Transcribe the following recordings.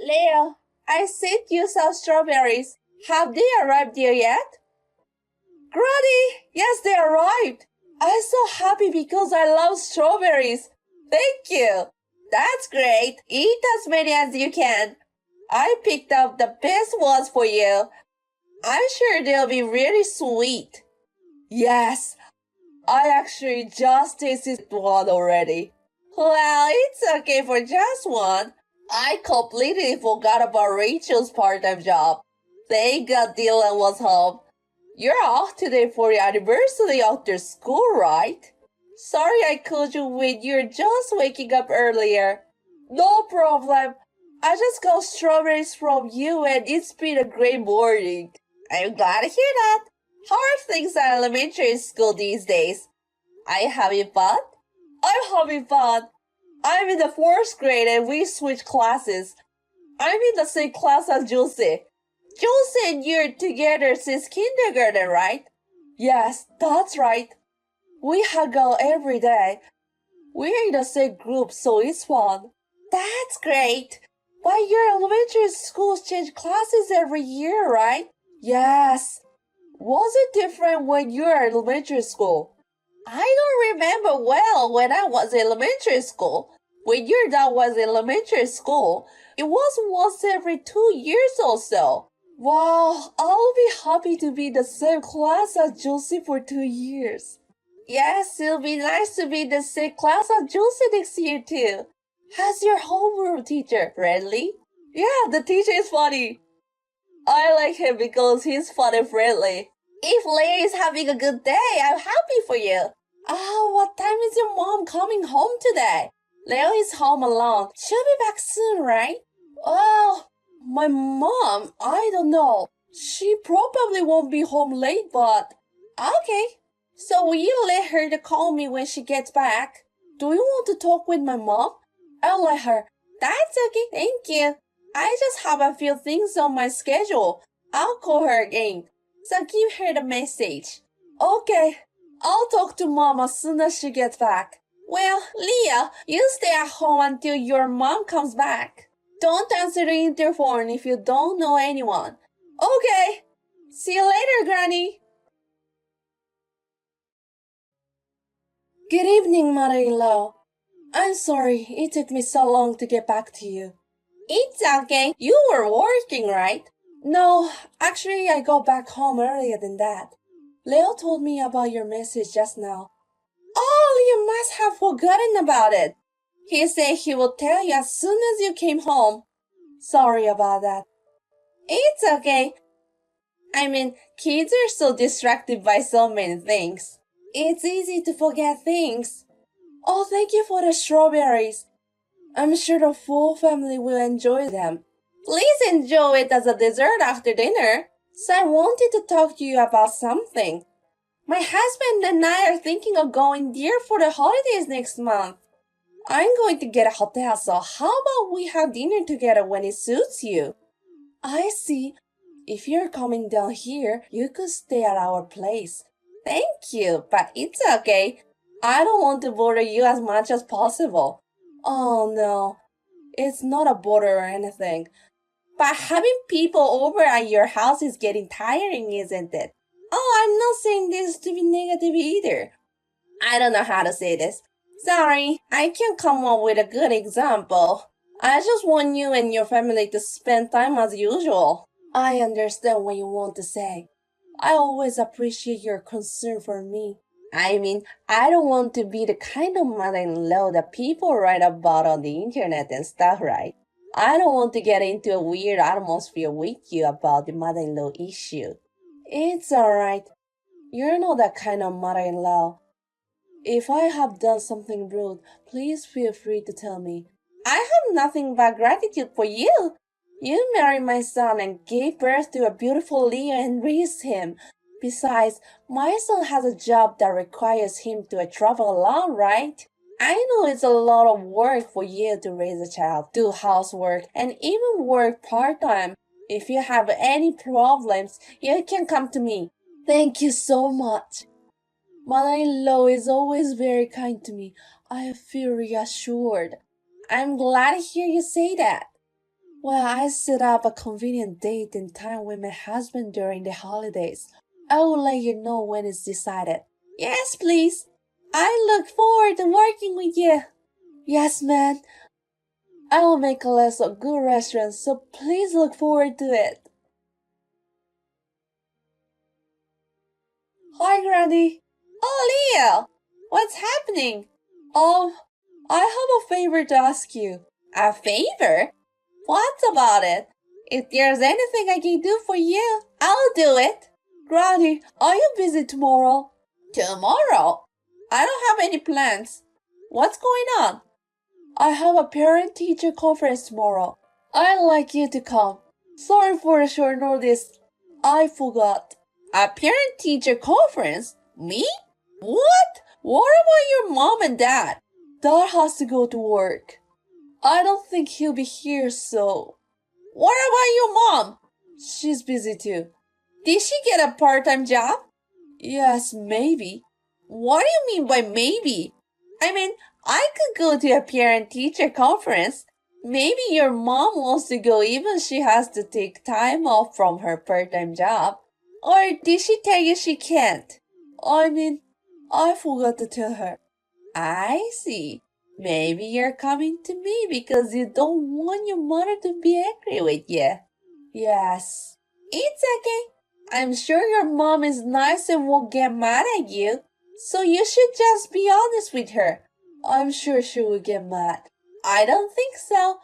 Leo, I sent you some strawberries. Have they arrived here yet? Granny, yes, they arrived. I'm so happy because I love strawberries. Thank you. That's great. Eat as many as you can. I picked up the best ones for you. I'm sure they'll be really sweet. Yes, I actually just tasted one already. Well, it's okay for just one. I completely forgot about Rachel's part-time job. Thank God Dylan was home. You're off today for your anniversary after school, right? Sorry I called you when you're just waking up earlier. No problem. I just got strawberries from you and it's been a great morning. I'm glad to hear that. How are things at elementary school these days? Are you having fun? I'm having fun. I'm in the fourth grade and we switched classes. I'm in the same class as Juicy. Juicy and you're together since kindergarten, right? Yes, that's right. We hang out every day. We're in the same group, so it's fun. That's great. But your elementary schools change classes every year, right? Yes. Was it different when you were in elementary school? I don't remember well when I was in elementary school. When your dad was in elementary school, it was once every 2 years or so. Wow, I'll be happy to be in the same class as Josie for 2 years. Yes, it'll be nice to be in the same class as Josie next year too. How's your homeroom teacher, friendly? Yeah, the teacher is funny. I like him because he's fun and friendly. If Larry is having a good day, I'm happy for you. What time is your mom coming home today? Leo is home alone. She'll be back soon, right? Well, my mom, I don't know. She probably won't be home late, but... Okay. So will you let her to call me when she gets back? Do you want to talk with my mom? I'll let her. That's okay, thank you. I just have a few things on my schedule. I'll call her again. So give her the message. Okay. I'll talk to mom as soon as she gets back. Well, Leah, you stay at home until your mom comes back. Don't answer the interphone if you don't know anyone. Okay. See you later, Granny. Good evening, mother-in-law. I'm sorry it took me so long to get back to you. It's okay. You were working, right? No, actually I got back home earlier than that. Leo told me about your message just now. Oh, you must have forgotten about it. He said he would tell you as soon as you came home. Sorry about that. It's okay. I mean, kids are so distracted by so many things. It's easy to forget things. Oh, thank you for the strawberries. I'm sure the full family will enjoy them. Please enjoy it as a dessert after dinner. So I wanted to talk to you about something. My husband and I are thinking of going there for the holidays next month. I'm going to get a hotel, so how about we have dinner together when it suits you? I see. If you're coming down here, you could stay at our place. Thank you, but it's okay. I don't want to bother you as much as possible. Oh no, it's not a bother or anything. But having people over at your house is getting tiring, isn't it? Oh, I'm not saying this to be negative either. I don't know how to say this. Sorry, I can't come up with a good example. I just want you and your family to spend time as usual. I understand what you want to say. I always appreciate your concern for me. I mean, I don't want to be the kind of mother-in-law that people write about on the internet and stuff, right? I don't want to get into a weird atmosphere with you about the mother-in-law issue. It's alright. You're not that kind of mother-in-law. If I have done something rude, please feel free to tell me. I have nothing but gratitude for you. You married my son and gave birth to a beautiful Leo and raised him. Besides, my son has a job that requires him to travel alone, right? I know it's a lot of work for you to raise a child, do housework, and even work part-time. If you have any problems, you can come to me. Thank you so much. Mother-in-law is always very kind to me. I feel reassured. I'm glad to hear you say that. Well, I set up a convenient date and time with my husband during the holidays. I will let you know when it's decided. Yes, please. I look forward to working with you. Yes, man. I will make a list of good restaurants, so please look forward to it. Hi, Granny. Oh, Leo. What's happening? I have a favor to ask you. A favor? What about it? If there's anything I can do for you, I'll do it. Granny, are you busy tomorrow? Tomorrow? I don't have any plans. What's going on? I have a parent-teacher conference tomorrow. I'd like you to come. Sorry for the short notice. I forgot. A parent-teacher conference? Me? What? What about your mom and dad? Dad has to go to work. I don't think he'll be here, so... What about your mom? She's busy too. Did she get a part-time job? Yes, maybe. What do you mean by maybe? I mean, I could go to a parent-teacher conference. Maybe your mom wants to go even she has to take time off from her part-time job. Or did she tell you she can't? I forgot to tell her. I see. Maybe you're coming to me because you don't want your mother to be angry with you. Yes. It's okay. I'm sure your mom is nice and won't get mad at you. So you should just be honest with her. I'm sure she will get mad. I don't think so.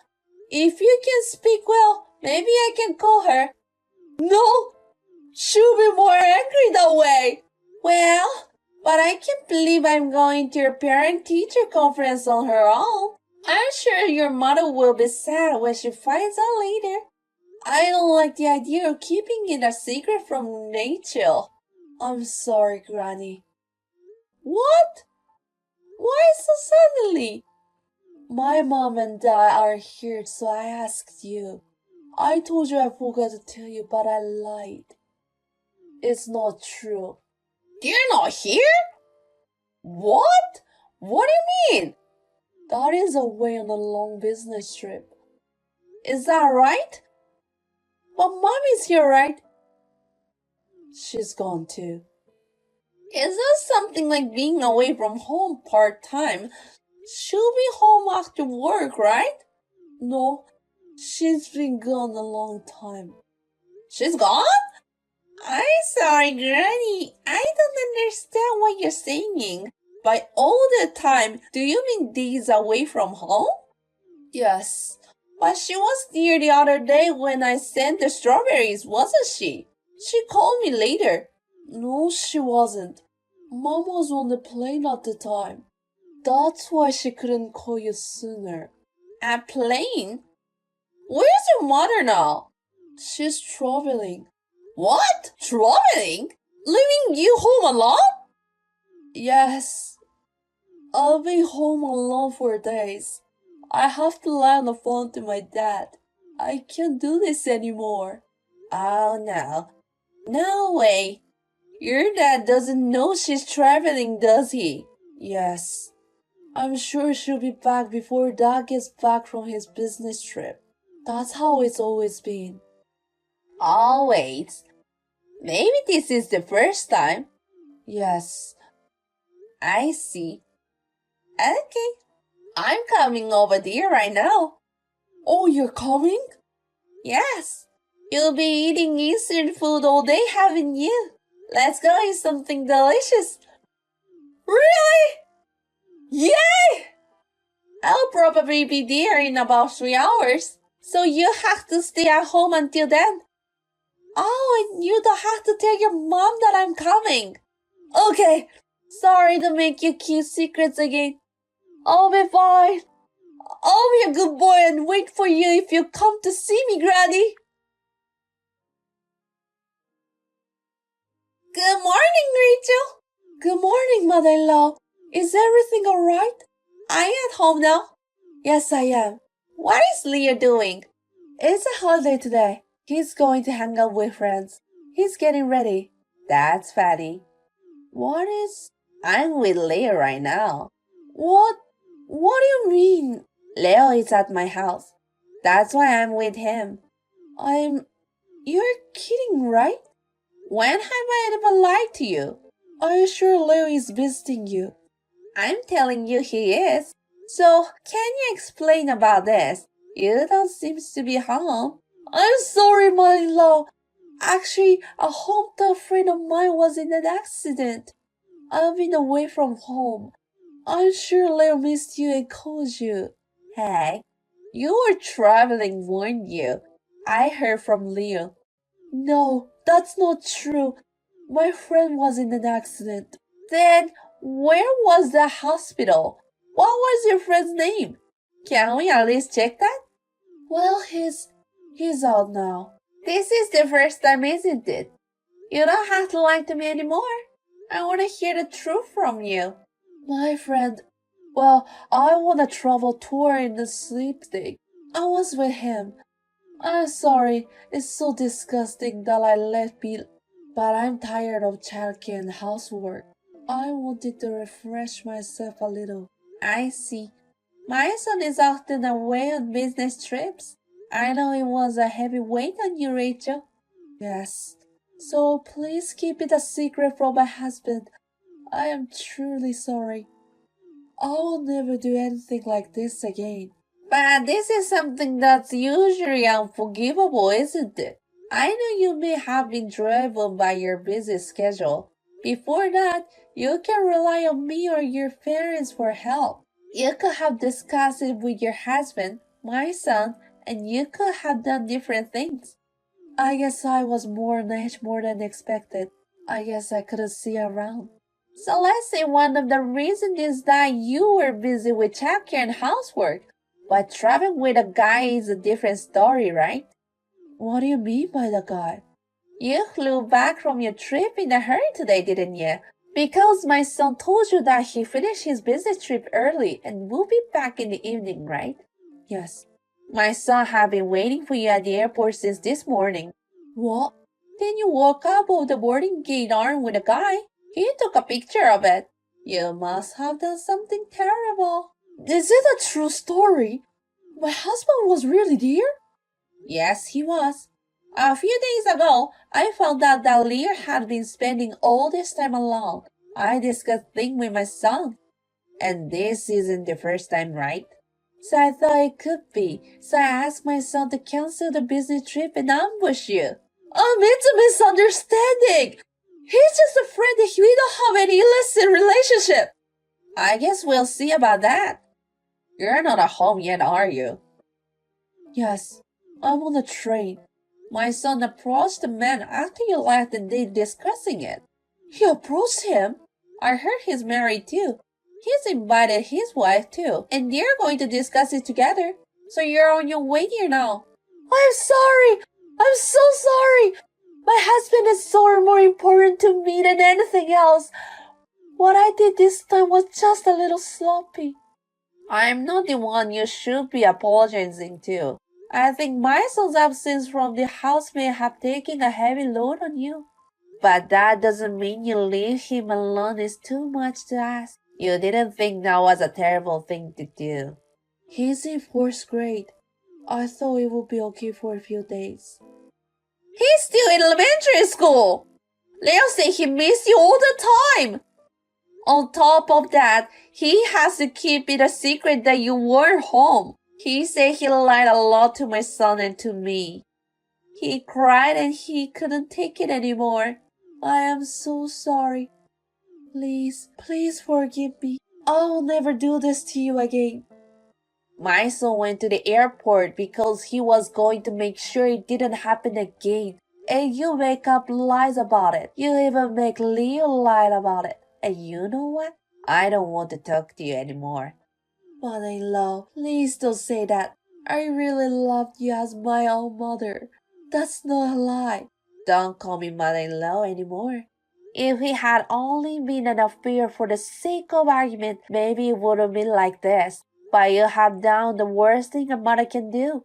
If you can speak well, maybe I can call her. No, she'll be more angry that way. Well, but I can't believe I'm going to your parent-teacher conference on her own. I'm sure your mother will be sad when she finds out later. I don't like the idea of keeping it a secret from Rachel. I'm sorry, Granny. What? Why so suddenly? My mom and dad are here, so I asked you. I told you I forgot to tell you, but I lied. It's not true. They're not here? What? What do you mean? Dad is away on a long business trip. Is that right? But Mom is here, right? She's gone too. Is this something like being away from home part-time? She'll be home after work, right? No, she's been gone a long time. She's gone? I'm sorry, Granny. I don't understand what you're saying. By all the time, do you mean days away from home? Yes, but she was here the other day when I sent the strawberries, wasn't she? She called me later. No, she wasn't. Mom was on the plane at the time. That's why she couldn't call you sooner. A plane? Where's your mother now? She's traveling. What? Traveling? Leaving you home alone? Yes. I'll be home alone for days. I have to lie on the phone to my dad. I can't do this anymore. Oh no. No way. Your dad doesn't know she's traveling, does he? Yes. I'm sure she'll be back before Dad gets back from his business trip. That's how it's always been. Always? Maybe this is the first time. Yes. I see. Okay. I'm coming over there right now. Oh, you're coming? Yes. You'll be eating Eastern food all day, haven't you? Let's go eat something delicious. Really? Yay! I'll probably be there in about 3 hours, so you have to stay at home until then. Oh, and you don't have to tell your mom that I'm coming. Okay, sorry to make you keep secrets again. I'll be fine. I'll be a good boy and wait for you if you come to see me, Granny. Good morning, Rachel. Good morning, mother-in-law. Is everything alright? Are you at home now? Yes, I am. What is Leo doing? It's a holiday today. He's going to hang out with friends. He's getting ready. That's funny. What is... I'm with Leo right now. What? What do you mean? Leo is at my house. That's why I'm with him. I'm. You're kidding, right? When have I ever lied to you? Are you sure Leo is visiting you? I'm telling you he is. So, can you explain about this? You don't seem to be home. I'm sorry, mother-in-law. Actually, a hometown friend of mine was in an accident. I've been away from home. I'm sure Leo missed you and called you. Hey, you were traveling, weren't you? I heard from Leo. No, that's not true. My friend was in an accident. Then, where was the hospital? What was your friend's name? Can we at least check that? Well, he's out now. This is the first time, isn't it? You don't have to lie to me anymore. I want to hear the truth from you. My friend, well, I won a travel tour in the sweepstake. I was with him. I'm sorry, it's so disgusting that I left be, but I'm tired of childcare and housework. I wanted to refresh myself a little. I see. My son is often away on business trips. I know it was a heavy weight on you, Rachel. Yes. So please keep it a secret from my husband. I am truly sorry. I will never do anything like this again. But this is something that's usually unforgivable, isn't it? I know you may have been driven by your busy schedule. Before that, you can rely on me or your parents for help. You could have discussed it with your husband, my son, and you could have done different things. I guess I was more on edge more than expected. I guess I couldn't see around. So let's say one of the reasons is that you were busy with childcare and housework. But traveling with a guy is a different story, right? What do you mean by the guy? You flew back from your trip in a hurry today, didn't you? Because my son told you that he finished his business trip early and will be back in the evening, right? Yes. My son have been waiting for you at the airport since this morning. What? Then you walk up of the boarding gate armed with a guy. He took a picture of it. You must have done something terrible. Is it a true story? My husband was really there? Yes, he was. A few days ago, I found out that Lear had been spending all this time alone. I discussed things with my son. And this isn't the first time, right? So I thought it could be. So I asked my son to cancel the business trip and ambush you. It's a misunderstanding. He's just a friend that we don't have any illicit relationship. I guess we'll see about that. You're not at home yet, are you? Yes, I'm on the train. My son approached the man after you left and they discussing it. He approached him? I heard he's married too. He's invited his wife too, and they're going to discuss it together. So you're on your way here now. I'm sorry! I'm so sorry! My husband is so more important to me than anything else. What I did this time was just a little sloppy. I'm not the one you should be apologizing to. I think my son's absence from the house may have taken a heavy load on you. But that doesn't mean you leave him alone is too much to ask. You didn't think that was a terrible thing to do. He's in fourth grade. I thought it would be okay for a few days. He's still in elementary school. Leo said he missed you all the time. On top of that, he has to keep it a secret that you weren't home. He said he lied a lot to my son and to me. He cried and he couldn't take it anymore. I am so sorry. Please forgive me. I will never do this to you again. My son went to the airport because he was going to make sure it didn't happen again. And you make up lies about it. You even make Leo lie about it. And you know what? I don't want to talk to you anymore. Mother-in-law, please don't say that. I really loved you as my own mother. That's not a lie. Don't call me mother-in-law anymore. If it had only been an affair for the sake of argument, maybe it would have been like this. But you have done the worst thing a mother can do.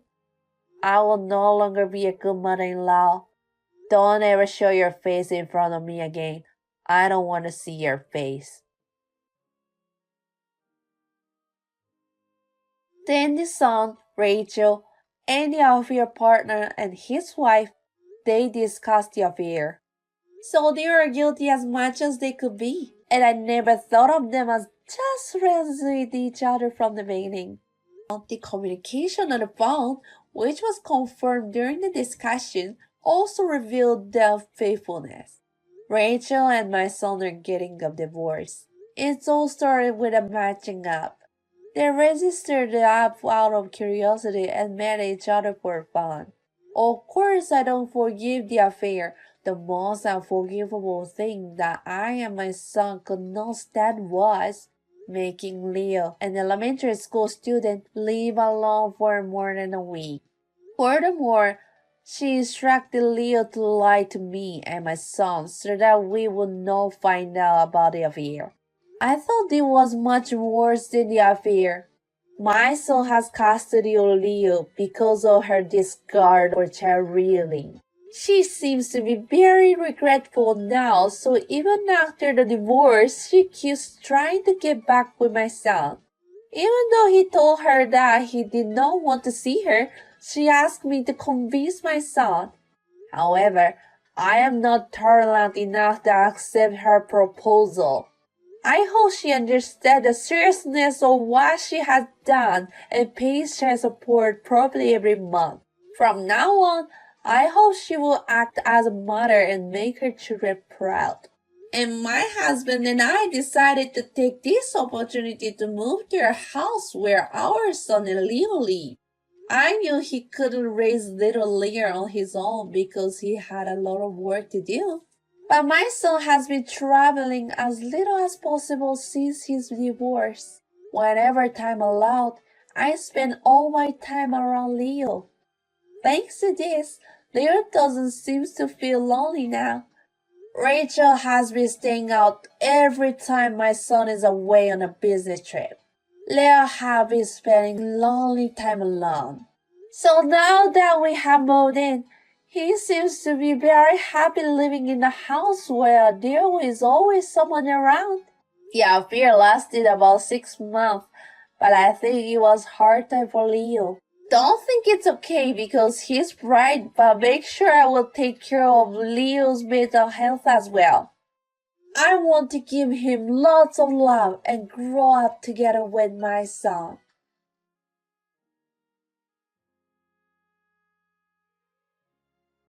I will no longer be a good mother-in-law. Don't ever show your face in front of me again. I don't want to see your face. Then the son, Rachel, And the affair partner and his wife, they discussed the affair. So they were guilty as much as they could be. And I never thought of them as just friends with each other from the beginning. The communication on the phone, which was confirmed during the discussion, also revealed their faithfulness. Rachel and my son are getting a divorce. It all started with a matching up. They registered the app out of curiosity and met each other for fun. Of course, I don't forgive the affair. The most unforgivable thing that I and my son could not stand was making Leo, an elementary school student, live alone for more than a week. Furthermore, she instructed Leo to lie to me and my son so that we would not find out about the affair. I thought it was much worse than the affair. My son has custody of Leo because of her discard for child rearing. She seems to be very regretful now, so even after the divorce, she keeps trying to get back with my son. Even though he told her that he did not want to see her, she asked me to convince my son. However, I am not tolerant enough to accept her proposal. I hope she understands the seriousness of what she has done and pays child support properly every month. From now on, I hope she will act as a mother and make her children proud. And my husband and I decided to take this opportunity to move to a house where our son and Leo live. I knew he couldn't raise little Leo on his own because he had a lot of work to do. But my son has been traveling as little as possible since his divorce. Whenever time allowed, I spend all my time around Leo. Thanks to this, Leo doesn't seem to feel lonely now. Rachel has been staying out every time my son is away on a business trip. Leo has been spending lonely time alone. So now that we have moved in, he seems to be very happy living in a house where there is always someone around. The affair lasted about 6 months, but I think it was hard time for Leo. Don't think it's okay because he's bright, but make sure I will take care of Leo's mental health as well. I want to give him lots of love and grow up together with my son.